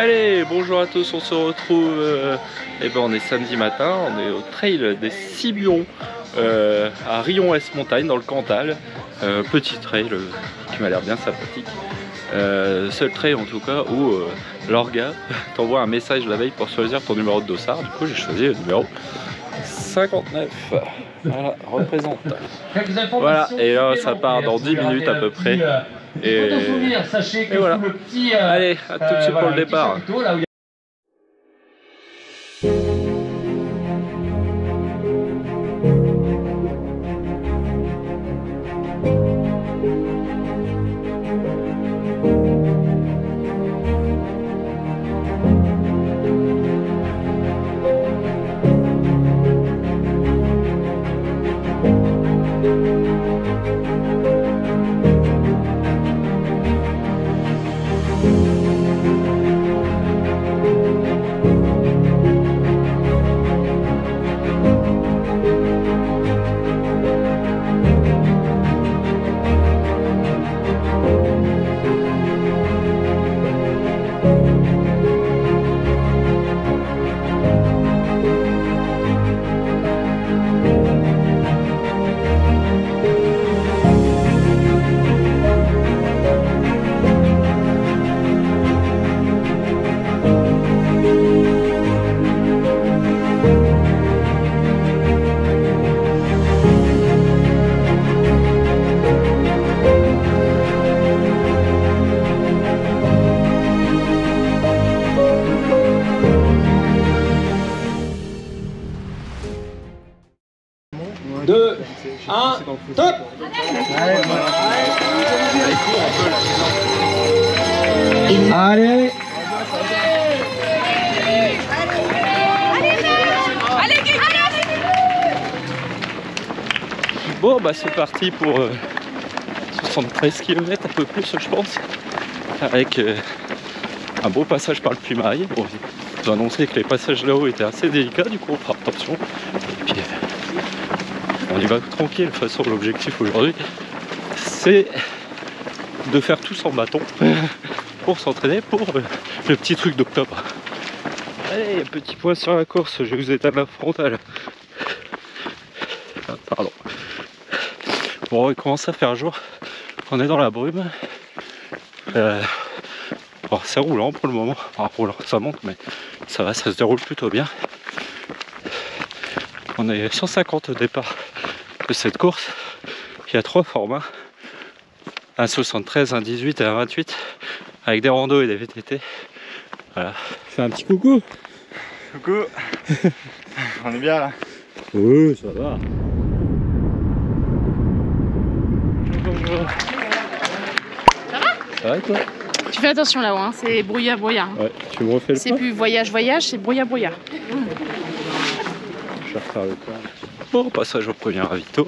Allez, bonjour à tous, on se retrouve, on est samedi matin, on est au trail des Siburon à Rion-Est Montagne dans le Cantal. Petit trail qui m'a l'air bien sympathique. Seul trail en tout cas où l'orga t'envoie un message la veille pour choisir ton numéro de dossard. Du coup j'ai choisi le numéro 59. Voilà, représente. Voilà, et là ça part dans 10 minutes à peu près. Et voilà. Allez, à tout de suite pour le départ. Deux, un, top. Allez. Bon bah c'est parti pour 73 km un peu plus je pense, avec un beau passage par le Puy-Marie. Bon, ils ont annoncé que les passages là-haut étaient assez délicats, du coup on fera attention. Et puis on y va tranquille. De toute façon l'objectif aujourd'hui c'est de faire tout sans bâton pour s'entraîner pour le petit truc d'octobre. Allez, petit point sur la course, je vais vous éteindre la frontale. Ah, pardon. Bon, il commence à faire jour, on est dans la brume. Bon, c'est roulant pour le moment, enfin roulant, ça monte mais ça va, ça se déroule plutôt bien. On est 150 au départ de cette course. Il y a 3 formats, un 73, un 18 et un 28, avec des randos et des VTT. Voilà. Fais un petit coucou. Coucou. On est bien là. Oui, ça va. Ça va et toi? Tu fais attention là-haut, hein, c'est brouillard. Ouais, tu me refais le C'est pas? plus voyage, c'est brouillard. Je vais refaire le plein. Bon, passage au premier ravito.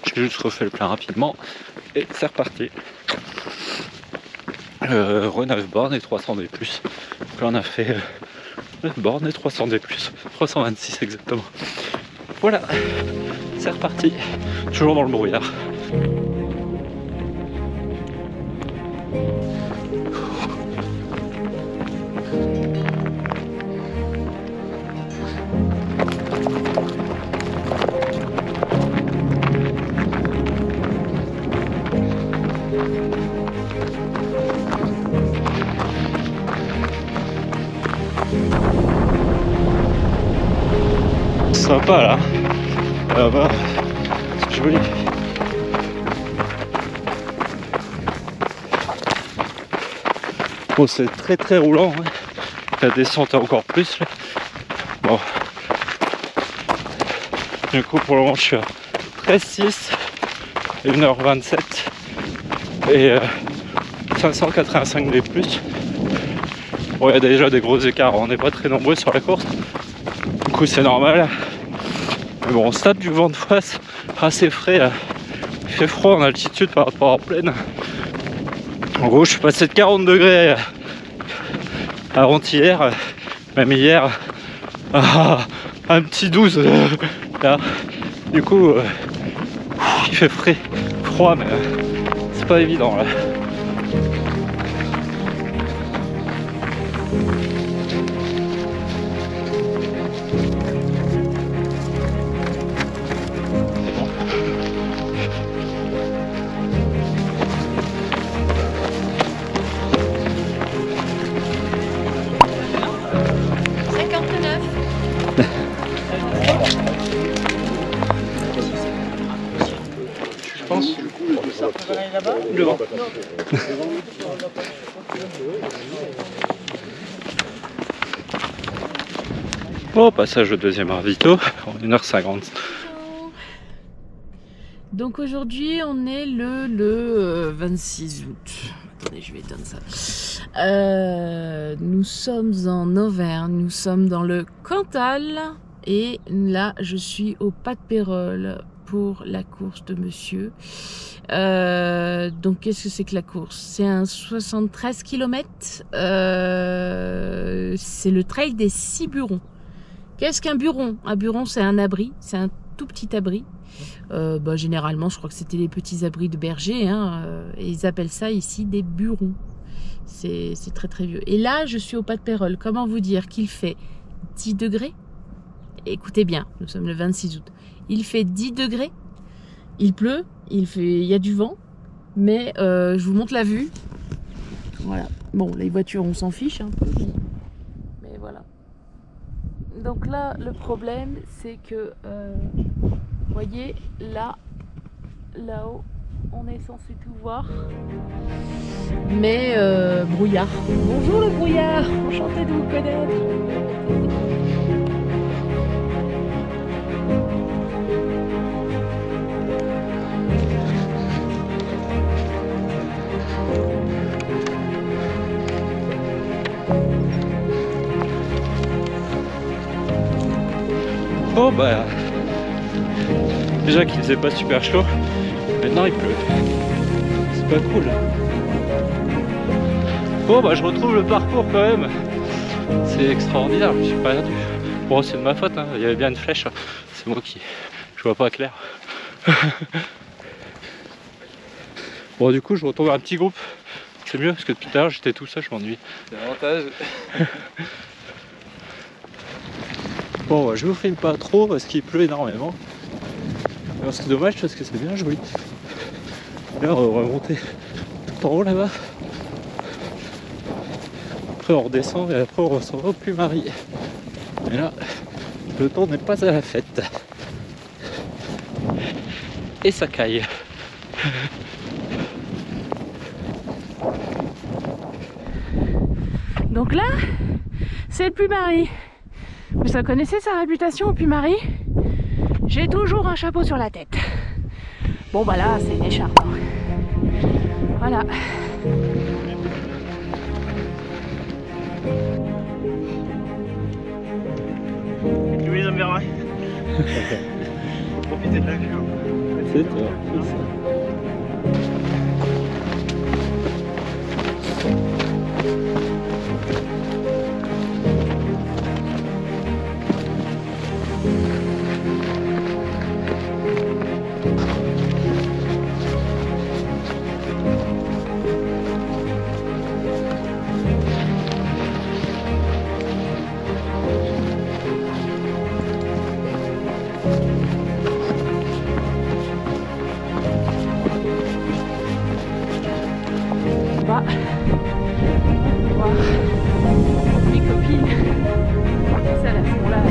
J'ai juste refait le plein rapidement. Et c'est reparti. Re 9 bornes et 300 D+. Donc là on a fait 9 bornes et 300 D+. 326 exactement. Voilà, c'est reparti. Toujours dans le brouillard. Sympa là, là-bas, c'est joli. Bon, c'est très roulant, hein. La descente est encore plus là. Bon, du coup pour le moment je suis à 13,6 et 1h27 et 585 D+. Bon, il y a déjà des gros écarts, on n'est pas très nombreux sur la course, du coup c'est normal. Mais bon, on se tape du vent de face assez frais, il fait froid en altitude par rapport en plaine. En gros je suis passé de 40 degrés avant-hier, même hier, à un petit 12 là. Du coup il fait froid mais c'est pas évident là. Devant. Oh, passage au deuxième ravito en 1h50. Donc aujourd'hui on est le 26 août. Attendez, je vais éteindre ça. Nous sommes en Auvergne, nous sommes dans le Cantal et là je suis au Pas de Pérol pour la course de monsieur. Donc qu'est-ce que c'est que la course? C'est un 73 km, c'est le trail des 6 burons. Qu'est-ce qu'un buron? Un buron c'est un abri, c'est un tout petit abri. Généralement je crois que c'était les petits abris de berger, hein, et ils appellent ça ici des burons. C'est très très vieux. Et là je suis au Pas de Pérol. Comment vous dire qu'il fait 10 degrés? Écoutez bien, nous sommes le 26 août. Il fait 10 degrés, il pleut, il y a du vent, mais je vous montre la vue. Voilà. Bon, les voitures, on s'en fiche un peu, mais voilà. Donc là, le problème, c'est que, vous voyez, là-haut, on est censé tout voir, mais brouillard. Bonjour le brouillard, enchanté de vous connaître. Oh bah déjà qu'il faisait pas super chaud, maintenant il pleut. C'est pas cool. Bon bah je retrouve le parcours quand même. C'est extraordinaire, je me suis perdu. Bon c'est de ma faute, hein. Il y avait bien une flèche. C'est moi qui... je vois pas clair. Bon du coup je retrouve un petit groupe. C'est mieux parce que depuis tout à l'heure j'étais tout seul, je m'ennuie. C'est l'avantage. Bon, je vous filme pas trop parce qu'il pleut énormément. Alors c'est dommage parce que c'est bien joli. Là on va remonter tout en haut là-bas. Après on redescend et après on s'en va au Puy-Marie. Et là, le temps n'est pas à la fête. Et ça caille. Donc là, c'est le Puy-Marie. Vous connaissez sa réputation au Puy-Marie? J'ai toujours un chapeau sur la tête. Bon bah là, c'est une écharpe. Voilà. Oui, ça me verra. Profitez de la vue. C'est toi, c'est ça. Bah, on va voir mes copines qui ça là sont là.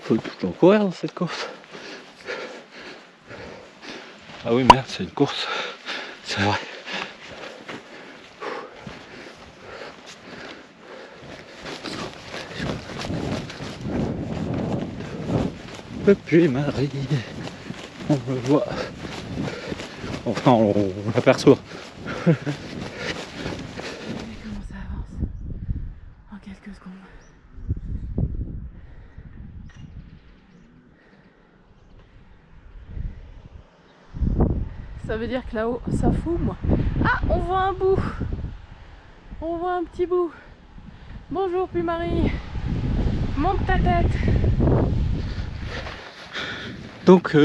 Faut tout le temps courir dans cette course. Ah oui merde, c'est une course. C'est vrai. Le Puy-Marie, on le voit. Enfin, on l'aperçoit. Comment ça avance en quelques secondes. ça veut dire que là-haut, ça fume. Ah, on voit un bout. On voit un petit bout. Bonjour Puy-Marie. Monte ta tête. Donc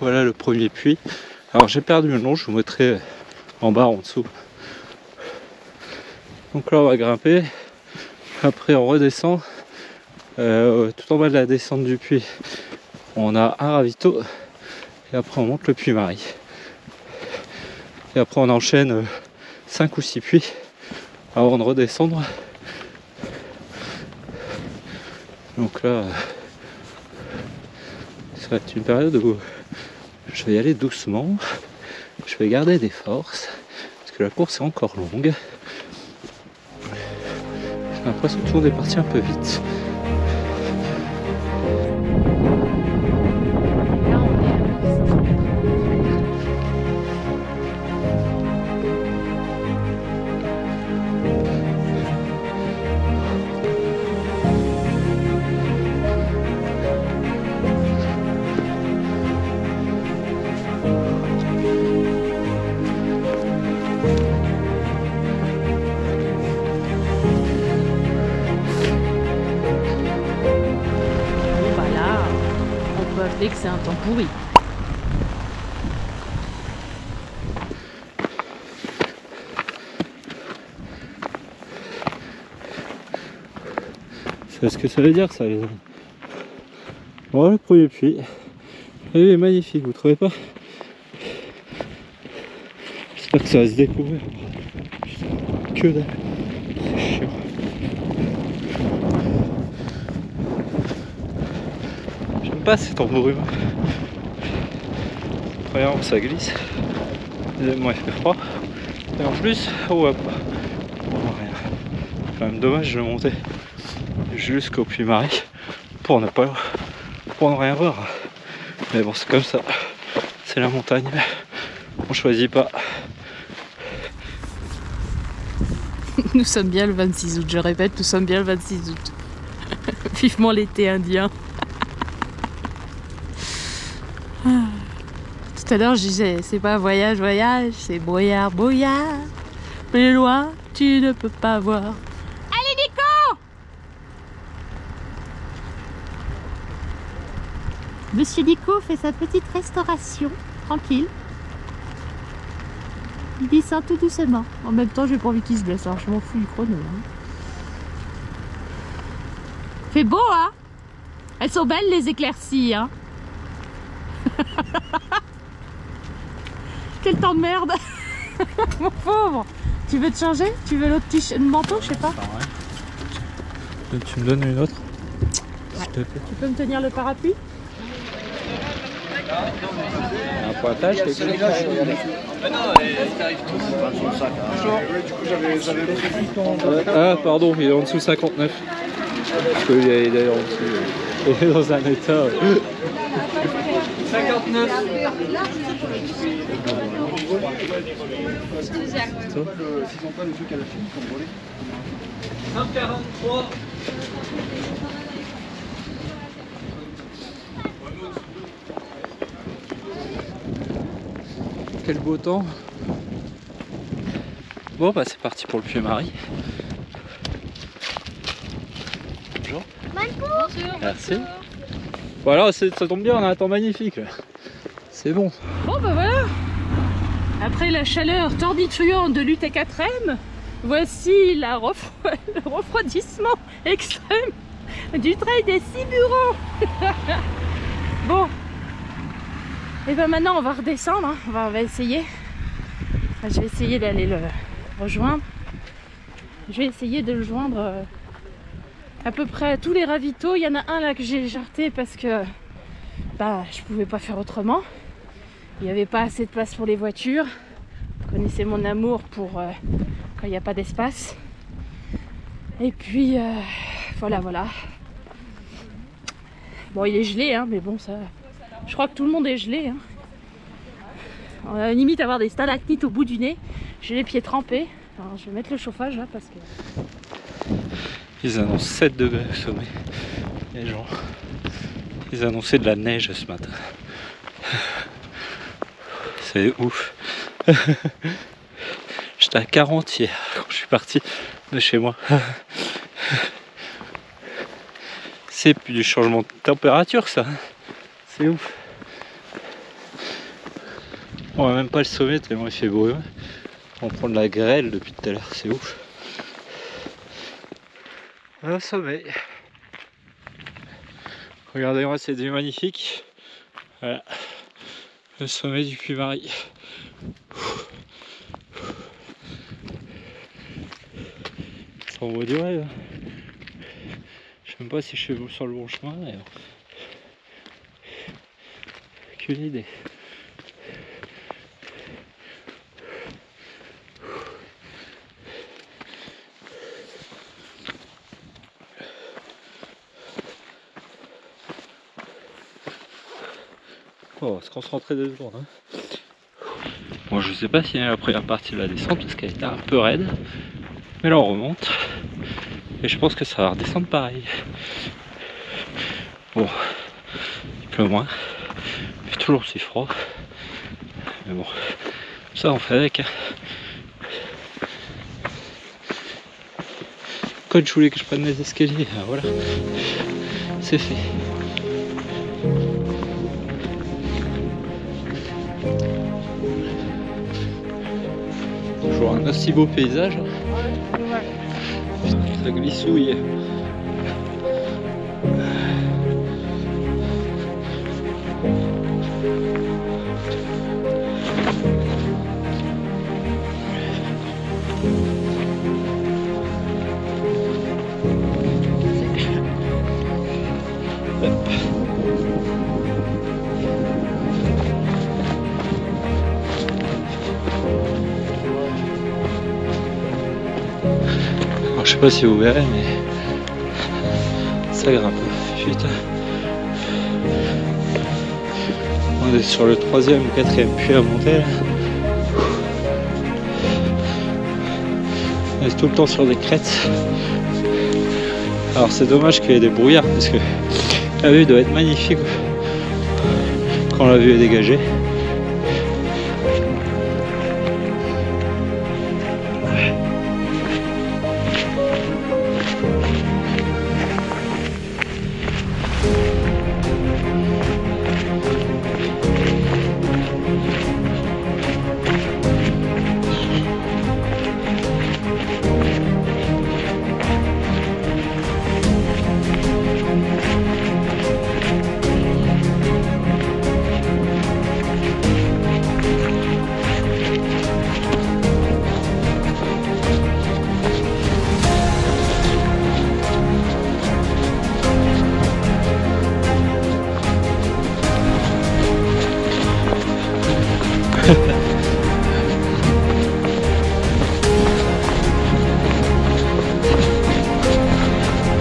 voilà le premier puits. Alors j'ai perdu le nom, je vous mettrai en barre en dessous. Donc là on va grimper. Après on redescend. Tout en bas de la descente du puits, on a un ravito. Et après on monte le Puy-Marie. Et après on enchaîne 5 ou 6 puits avant de redescendre. Donc là, ça va être une période où je vais y aller doucement. Je vais garder des forces. Parce que la course est encore longue. J'ai l'impression que tout le monde est parti un peu vite. Que c'est un temps pourri. C'est ce que ça veut dire ça les amis. Voilà le premier puits. Il est magnifique, vous trouvez pas? J'espère que ça va se découvrir. Putain, que dalle. C'est chiant. Pas c'est en brume. Premièrement ça glisse, deuxièmement il fait froid, et en plus on voit pas. Bon, rien. C'est quand même dommage de monter jusqu'au Puy-Marie pour ne rien voir. Mais bon c'est comme ça, c'est la montagne, on choisit pas. Nous sommes bien le 26 août, je répète, nous sommes bien le 26 août. Vivement l'été indien. Tout à l'heure je disais c'est pas voyage voyage, c'est boyard boyard. Plus loin tu ne peux pas voir. Allez Nico! Monsieur Nico fait sa petite restauration, tranquille. Il descend tout doucement. En même temps j'ai pas envie qu'il se blesse, alors je m'en fous du chrono. Hein. Fait beau hein? Elles sont belles les éclaircies hein. Quel temps de merde. Mon pauvre. Tu veux te changer? Tu veux l'autre t-shirt, manteau, je sais pas. Tu me donnes une autre? Ouais. Tu peux me tenir le parapluie? Un pointage, ah pardon, il est en dessous 59. Parce qu'il est d'ailleurs en dessous. Il est dans un état. 59. S'ils n'ont pas le truc à la fin, ils sont volés. 143. Quel beau temps. Bon bah c'est parti pour le Puy-Marie. Bonjour. Bonjour. Merci. Voilà, ça tombe bien, on a un temps magnifique. C'est bon. Bon bah voilà. Après la chaleur torditriante de l'UT4M, voici le refroidissement extrême du trail des Siburons. Bon. Et ben maintenant on va redescendre, hein. On va essayer. Enfin, je vais essayer d'aller le rejoindre. Je vais essayer de le joindre à peu près à tous les ravitaux. Il y en a un là que j'ai jarté parce que bah, je pouvais pas faire autrement. Il n'y avait pas assez de place pour les voitures. Vous connaissez mon amour pour quand il n'y a pas d'espace. Et puis voilà. Bon il est gelé hein, mais bon ça... Je crois que tout le monde est gelé. Hein. On a limite avoir des stalactites au bout du nez. J'ai les pieds trempés. Alors, je vais mettre le chauffage là parce que... Ils annoncent 7 degrés au sommet. Les gens. Ils annonçaient de la neige ce matin. C'est ouf. J'étais à 40 hier quand je suis parti de chez moi. C'est plus du changement de température ça. C'est ouf. On va même pas le sommet tellement il fait brûler. On prend de la grêle depuis tout à l'heure, c'est ouf. Le sommet. Regardez-moi, c'est du magnifique. Voilà. Le sommet du Puy-Marie. Ça envoie du rêve. Je sais même pas si je suis sur le bon chemin. Mais... aucune idée. On va se concentrer 2 secondes. Hein. Bon, je sais pas si la première partie de la descente parce qu'elle était un peu raide. Mais là on remonte. Et je pense que ça va redescendre pareil. Bon, il pleut moins. Il fait toujours aussi froid. Mais bon, ça on fait avec. Hein. Quand je voulais que je prenne les escaliers, voilà. C'est fait. Toujours un aussi beau paysage. Ça glissouille. Alors, je sais pas si vous verrez, mais ça grimpe. Putain. On est sur le 3e ou 4e puits à monter là. On est tout le temps sur des crêtes. Alors c'est dommage qu'il y ait des brouillards parce que la vue doit être magnifique quand la vue est dégagée.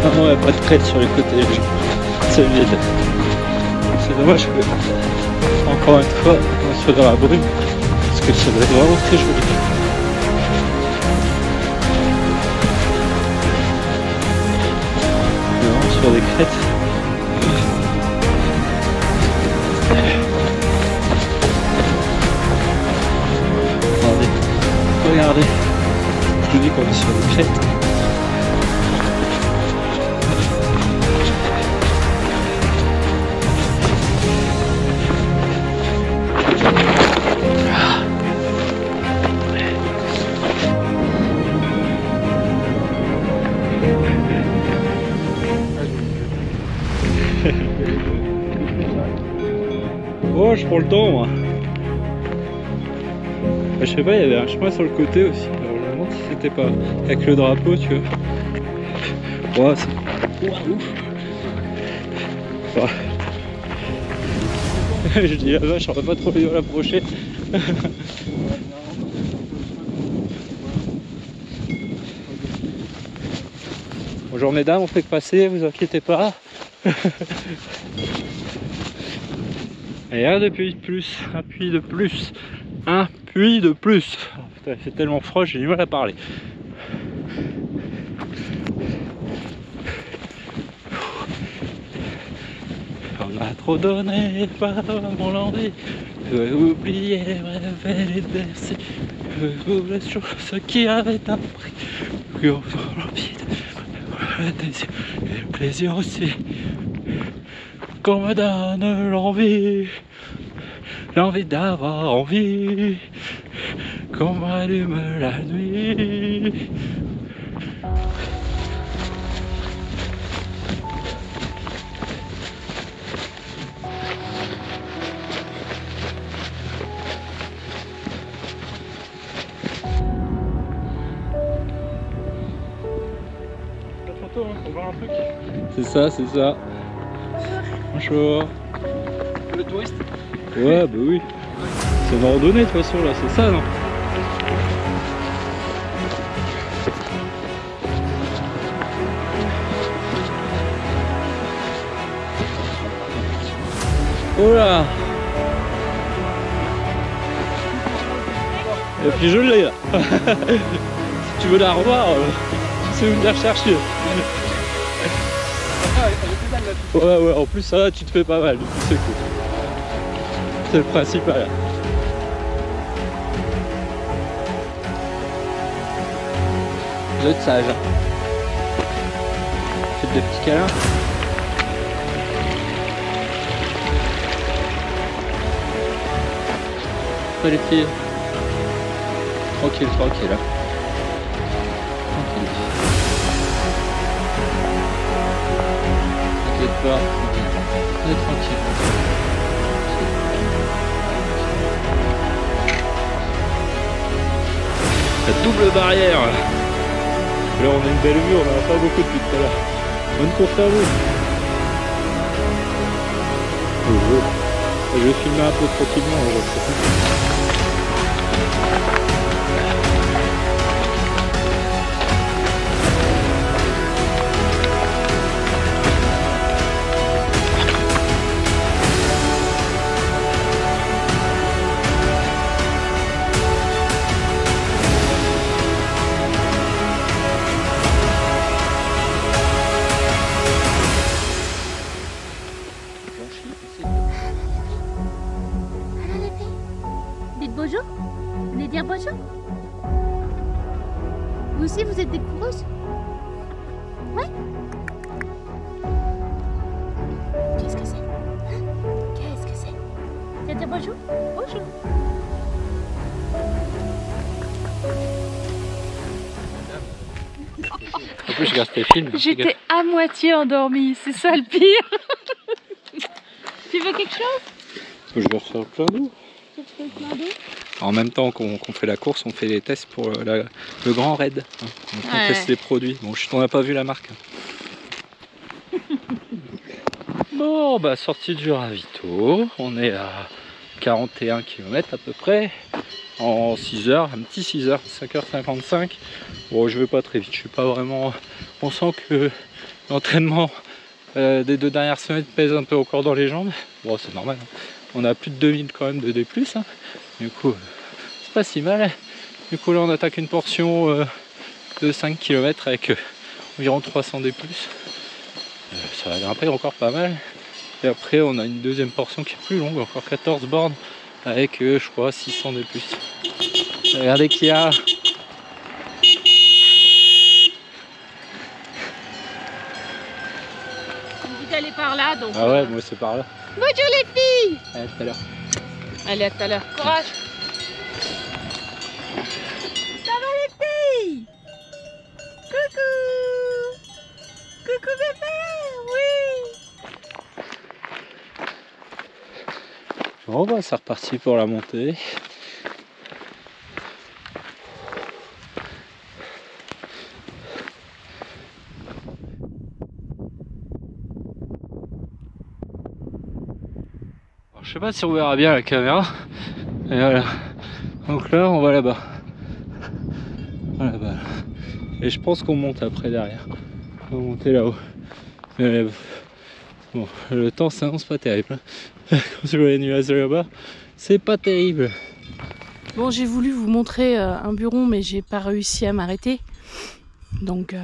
Non, il n'y a pas de crête sur les côtés, c'est vide. C'est dommage que, encore une fois, on soit dans la brume, parce que ça doit être vraiment très joli. On est vraiment sur des crêtes. Regardez, je vous dis qu'on est sur des crêtes. Oh, je prends le temps moi. Je sais pas, il y avait un chemin sur le côté aussi. Alors je me demande si c'était pas avec le drapeau, tu vois. Ouais, c'est... ouf. Ouais. Je dis la vache, j'aurais pas trop dû l'approcher. Bonjour mesdames, on fait que passer, vous inquiétez pas. Et un puits de plus, un puits de plus, un puits de plus. Oh, putain, il fait tellement froid, j'ai du mal à parler. Alors, m'a trop donné, pas mon envie. Je veux oublier les rêves et les bercés. Je veux oublier les choses qui avaient un prix. Sur le pied, le désir et le plaisir aussi. Qu'on me donne l'envie d'avoir envie. Qu'on m'allume la nuit. C'est ça, c'est ça. Bonjour. Le touriste. Ouais, bah oui. C'est une randonnée de toute façon là, c'est ça non? Oh là. Et puis je l'ai là. Si tu veux la revoir, c'est où venir chercher. Ouais, en plus ça va, tu te fais pas mal, c'est cool. C'est le principal. Vous êtes sage. Faites des petits câlins. Pas les filles. Tranquille. Tranquille. T'inquiète pas. On est tranquille. La double barrière. Là on a une belle vue, on n'en a pas beaucoup depuis tout à l'heure. Bonne course à vous. Je vais filmer un peu tranquillement. Dites bonjour. Vous voulez dire bonjour? Vous aussi, vous êtes des coureuses? Ouais. Qu'est-ce que c'est? Hein? Qu'est-ce que c'est? Tu vas dire bonjour? Bonjour. En plus je regarde tes films. J'étais à moitié endormie, c'est ça le pire. Tu veux quelque chose? Je vais refaire plein d'eau. En même temps qu'on fait la course, on fait les tests pour le grand raid. Hein. Donc on teste les produits. Bon, on n'a pas vu la marque. Bon, bah sortie du ravito. On est à 41 km à peu près. En 6 heures, un petit 6 heures, 5h55. Bon, je vais pas très vite. Je suis pas vraiment. On sent que l'entraînement des 2 dernières semaines pèse un peu encore dans les jambes. Bon, c'est normal. Hein. On a plus de 2000 quand même de D+. Hein. Du coup, c'est pas si mal. Du coup, là, on attaque une portion de 5 km avec environ 300 D+. Ça va grimper encore pas mal. Et après, on a une deuxième portion qui est plus longue, encore 14 bornes avec, je crois, 600 D+. Regardez qu'il y a. On me dit d'aller par là, donc. Ah ouais, moi c'est par là. Bonjour les filles. Allez, à tout à l'heure. Allez, à tout à l'heure. Courage. Ça va les filles? Coucou. Coucou bébé. Oui. Bon bah c'est reparti pour la montée. Alors, je sais pas si on verra bien la caméra. Et voilà. Donc là on va là-bas. Voilà, là-bas. Et je pense qu'on monte après derrière. On va monter là-haut. Mais bon, le temps s'annonce pas terrible. Quand je vois les nuages là-bas, c'est pas terrible. Bon, j'ai voulu vous montrer un buron, mais j'ai pas réussi à m'arrêter. Donc,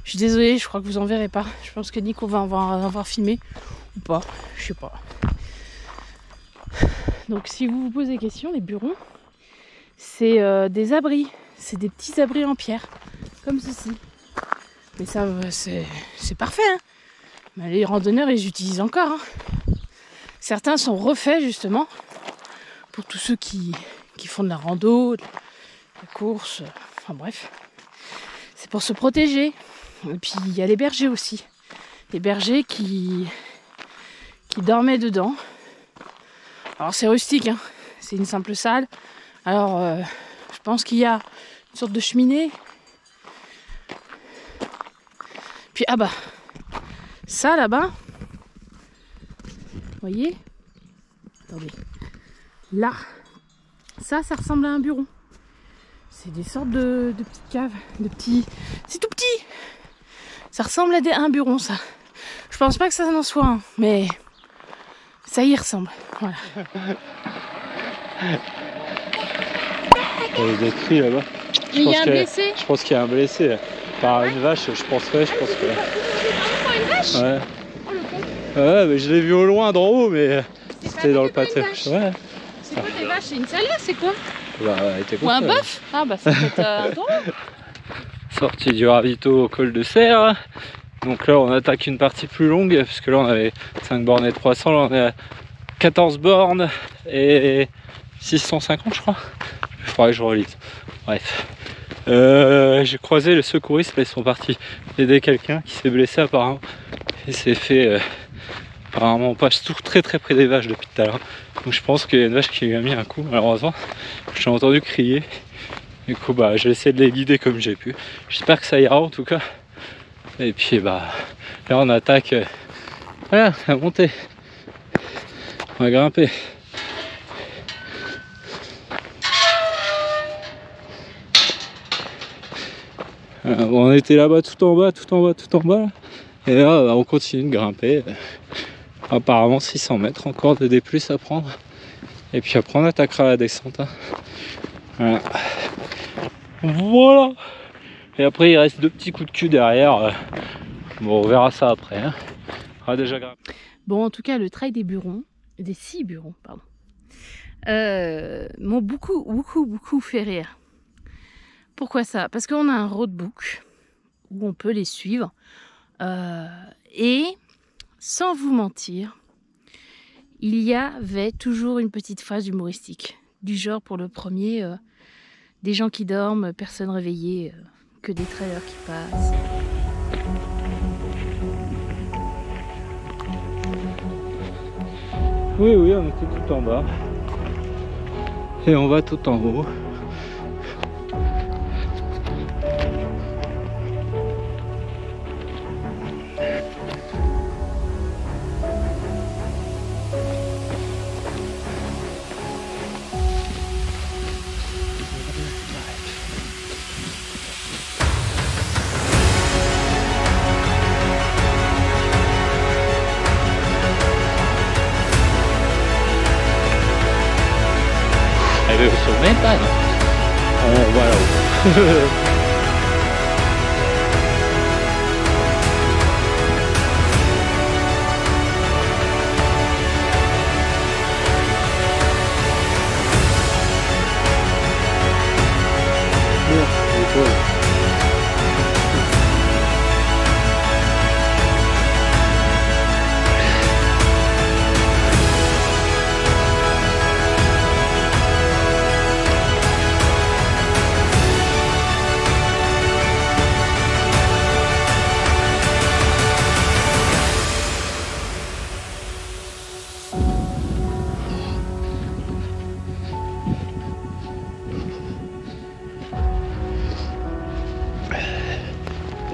je suis désolée, je crois que vous en verrez pas. Je pense que Nico va en avoir filmé. ou pas, je sais pas. Donc si vous vous posez question, les burons, c'est des abris, c'est des petits abris en pierre, comme ceci. Mais ça, c'est parfait, hein. Mais les randonneurs, ils utilisent encore, hein. Certains sont refaits justement pour tous ceux qui font de la rando, de la course, enfin bref. C'est pour se protéger. Et puis il y a les bergers aussi. Les bergers qui dormaient dedans. Alors c'est rustique, hein. C'est une simple salle. Alors je pense qu'il y a une sorte de cheminée. Puis ah bah, ça là-bas, vous voyez? Attendez. Là, ça ressemble à un buron. C'est des sortes de petites caves, de petits... C'est tout petit. Ça ressemble à un buron, ça. Je pense pas que ça en soit un, mais ça y ressemble. Voilà. Il y a des cris là-bas. Il y a un blessé. Je pense qu'il y a un blessé. Par une vache, je pense que... Une vache? Ouais. Oh le con. Ouais, mais je l'ai vu au loin d'en haut, mais c'était dans le pâté. Ouais. C'est quoi des vaches? C'est une salaire, c'est quoi? Bah, elle était Ou un contente. bœuf? Ah bah c'est peut-être un taureau. Sortie du ravito au col de Serre. Donc là on attaque une partie plus longue, parce que là on avait 5 bornes et 300, là on est à 14 bornes et 650 je crois. Il faudrait que je relise. Bref. J'ai croisé les secouristes, là ils sont partis aider quelqu'un qui s'est blessé apparemment. Et s'est fait... apparemment on passe tout très très près des vaches depuis tout à l'heure. Donc je pense qu'il y a une vache qui lui a mis un coup malheureusement. J'ai entendu crier. Du coup bah j'ai essayé de les guider comme j'ai pu. J'espère que ça ira en tout cas. Et puis bah là on attaque. Voilà, à monter. On va grimper. Bon, on était là-bas tout en bas. Là. Et là bah, on continue de grimper. Apparemment 600 mètres encore de D+ à prendre. Et puis après on attaquera la descente. Hein. Voilà. Et après il reste 2 petits coups de cul derrière. Bon on verra ça après. Hein. On va déjà grimper. Bon, en tout cas, le trail des burons, des 6 burons, pardon, m'ont beaucoup fait rire. Pourquoi ça? Parce qu'on a un roadbook où on peut les suivre. Et, sans vous mentir, il y avait toujours une petite phrase humoristique. Du genre, pour le premier, des gens qui dorment, personne réveillé, que des trailers qui passent. Oui, on était tout en bas. Et on va tout en haut. Au sommet, pas non. On va là-haut.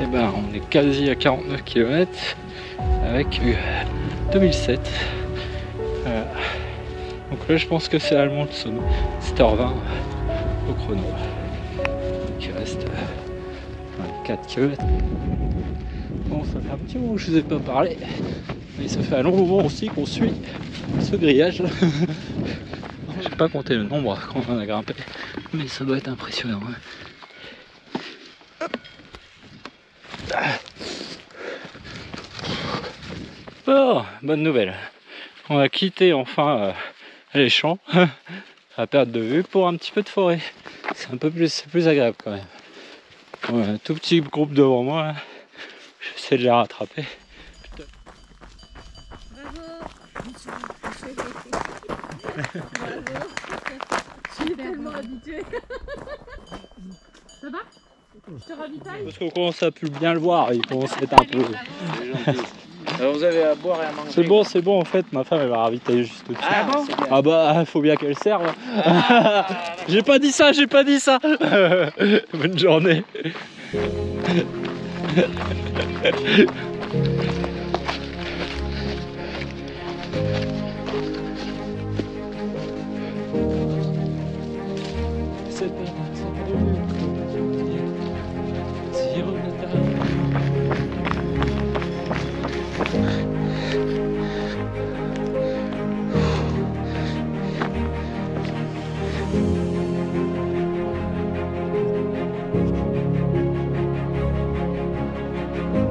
Et ben on est quasi à 49 km avec 2007. Donc là je pense que c'est allemand le sommet. 7h20 au chrono. Donc il reste 24 km. Bon ça fait un petit moment que je vous ai pas parlé. Mais ça fait un long moment aussi qu'on suit ce grillage. J'ai pas compté le nombre qu'on en a grimpé. Mais ça doit être impressionnant. Hein. Bon, bonne nouvelle. On a quitté enfin les champs à perte de vue pour un petit peu de forêt. C'est un peu plus agréable quand même. Bon, un tout petit groupe devant moi, là. J'essaie de les rattraper. Je suis tellement habituée. Ça va? Je te ravitaille? Parce qu'on commence à plus bien le voir, il commence à être un peu... Alors vous avez à boire et à manger. C'est bon en fait, ma femme elle va ravitailler juste au-dessus. Ah bon? Ah bah faut bien qu'elle serve. J'ai pas dit ça. Bonne journée.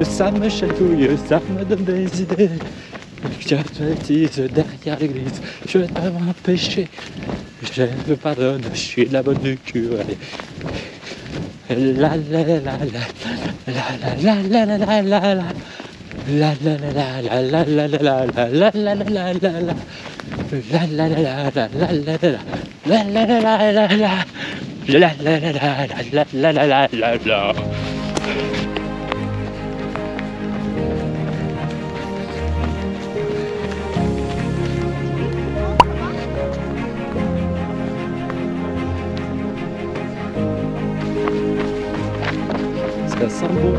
Ça me chatouille, ça me donne des idées. Je te dise derrière l'église, je t'avais empêché. Je te pardonne, je suis de la bonne du cul. La la la la la la la la la la la la. La la la la la la la la la la la la la la la la. La la la la la la la la la la la la la la. La la la la la la la la la la. Ça sent bon.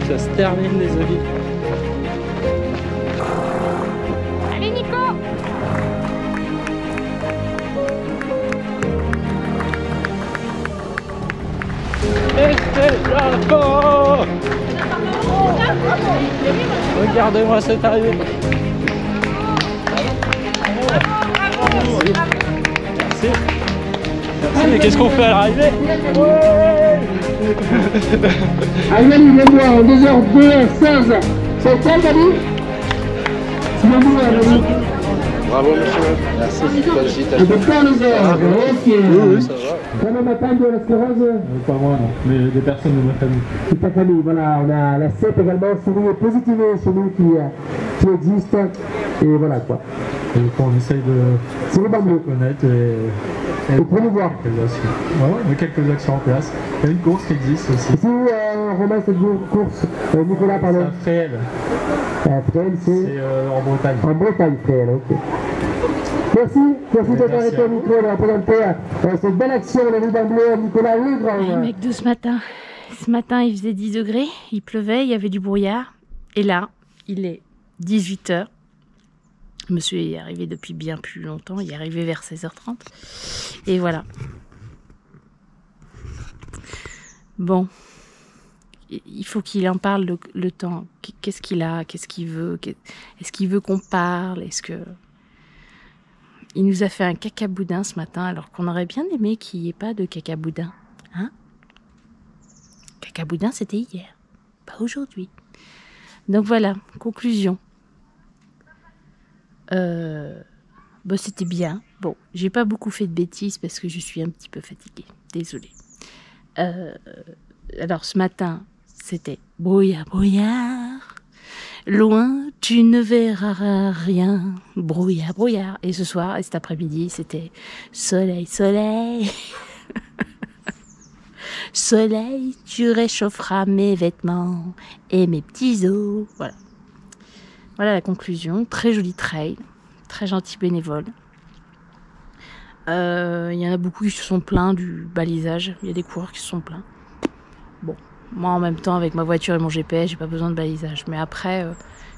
Ça se termine les amis. Allez Nico! Regardez-moi cette arrivée. Merci. Merci, mais qu'est-ce qu'on fait à l'arrivée? Allez, viens-moi en 2h02h16. C'est quoi, Dani? C'est mon bout, Dani. Bravo monsieur. Merci. C'est de temps les heures. Ok. Oui, ça va. Comment m'appelle de la sclérose? Pas moi non, mais des personnes de ma famille. C'est ta famille, voilà. On a la CEP également, souris positive chez nous qui existe. Et voilà quoi. Et on essaye de C'est le bambou. connaître et promouvoir. On met quelques actions en place. Il y a une course qui existe aussi. Ici, Romain, cette course. Nicolas, pardon. C'est Fréhel. Fréhel, c'est en Bretagne. en Bretagne, Fréhel, ok. Merci d'être arrêté au micro de représenter cette belle action de la rue d'Amblé, Nicolas Legrand. Les mecs de ce matin. Ce matin, il faisait 10 degrés, il pleuvait, il y avait du brouillard. Et là, il est 18 h. Monsieur est arrivé depuis bien plus longtemps, il est arrivé vers 16h30. Et voilà. Bon. Il faut qu'il en parle le temps. Qu'est-ce qu'il a? Qu'est-ce qu'il veut? Est-ce qu'il veut qu'on parle? Est-ce que... Il nous a fait un cacaboudin ce matin, alors qu'on aurait bien aimé qu'il n'y ait pas de cacaboudin. Hein? Cacaboudin, c'était hier, pas aujourd'hui. Donc voilà, conclusion. Bon, c'était bien. Bon, j'ai pas beaucoup fait de bêtises parce que je suis un petit peu fatiguée. Désolée. Alors ce matin, c'était brouillard, brouillard. Loin, tu ne verras rien. Brouillard, brouillard. Et ce soir, et cet après-midi, c'était soleil, soleil. Soleil, tu réchaufferas mes vêtements et mes petits os. Voilà. Voilà la conclusion. Très joli trail. Très gentil bénévole. Il y en a beaucoup qui se sont plaints du balisage. Il y a des coureurs qui se sont plaints. Bon, moi en même temps, avec ma voiture et mon GPS, j'ai pas besoin de balisage. Mais après,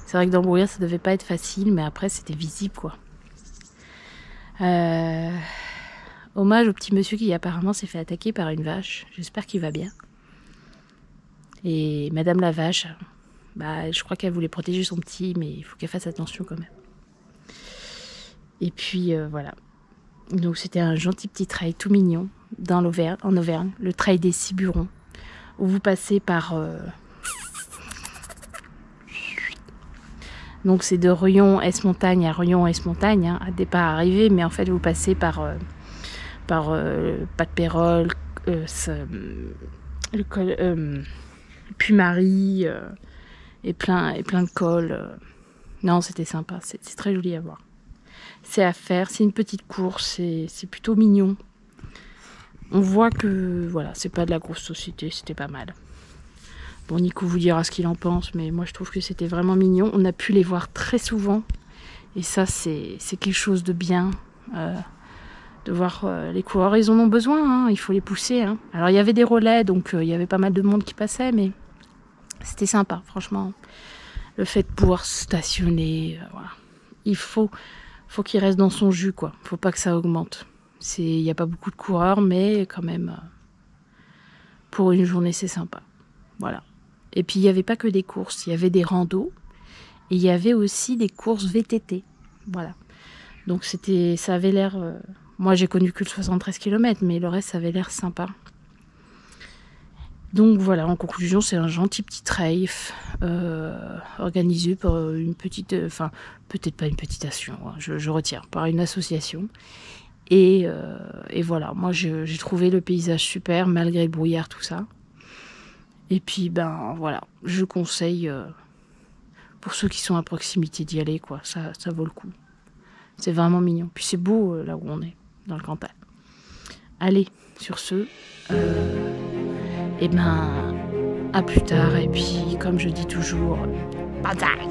c'est vrai que dans le brouillard, ça devait pas être facile, mais après, c'était visible, quoi. Hommage au petit monsieur qui apparemment s'est fait attaquer par une vache. J'espère qu'il va bien. Et Madame la vache, bah, je crois qu'elle voulait protéger son petit, mais il faut qu'elle fasse attention quand même. Et puis voilà. Donc c'était un gentil petit trail tout mignon en Auvergne, le trail des Ciburons, où vous passez par Donc c'est de Rion-Esmontagne à Rion-Esmontagne, hein, à départ arrivé, mais en fait vous passez par Pas-de-Pérol, Puy-Marie et plein de cols. Non, c'était sympa, c'est très joli à voir. C'est à faire, c'est une petite course, c'est plutôt mignon. On voit que voilà, c'est pas de la grosse société, c'était pas mal. Bon, Nico vous dira ce qu'il en pense, mais moi je trouve que c'était vraiment mignon. On a pu les voir très souvent, et ça c'est quelque chose de bien. De voir les coureurs, ils en ont besoin, hein, il faut les pousser. Hein. Alors il y avait des relais, donc il y avait pas mal de monde qui passait, mais c'était sympa, franchement. Le fait de pouvoir stationner, voilà. Il faut qu'il reste dans son jus, quoi. Faut pas que ça augmente. Il n'y a pas beaucoup de coureurs, mais quand même, pour une journée, c'est sympa. Voilà. Et puis il n'y avait pas que des courses, il y avait des randos, et il y avait aussi des courses VTT. Voilà. Donc ça avait l'air... moi j'ai connu que le 73 km, mais le reste ça avait l'air sympa. Donc voilà, en conclusion, c'est un gentil petit trail organisé par une petite... Enfin, peut-être pas une petite association, hein, je retire, par une association. Et voilà, moi j'ai trouvé le paysage super, malgré le brouillard, tout ça. Et puis ben voilà, je conseille pour ceux qui sont à proximité d'y aller, quoi. Ça vaut le coup. C'est vraiment mignon. Puis c'est beau là où on est, dans le Cantal. Allez, sur ce, et ben à plus tard. Et puis comme je dis toujours, bye bye.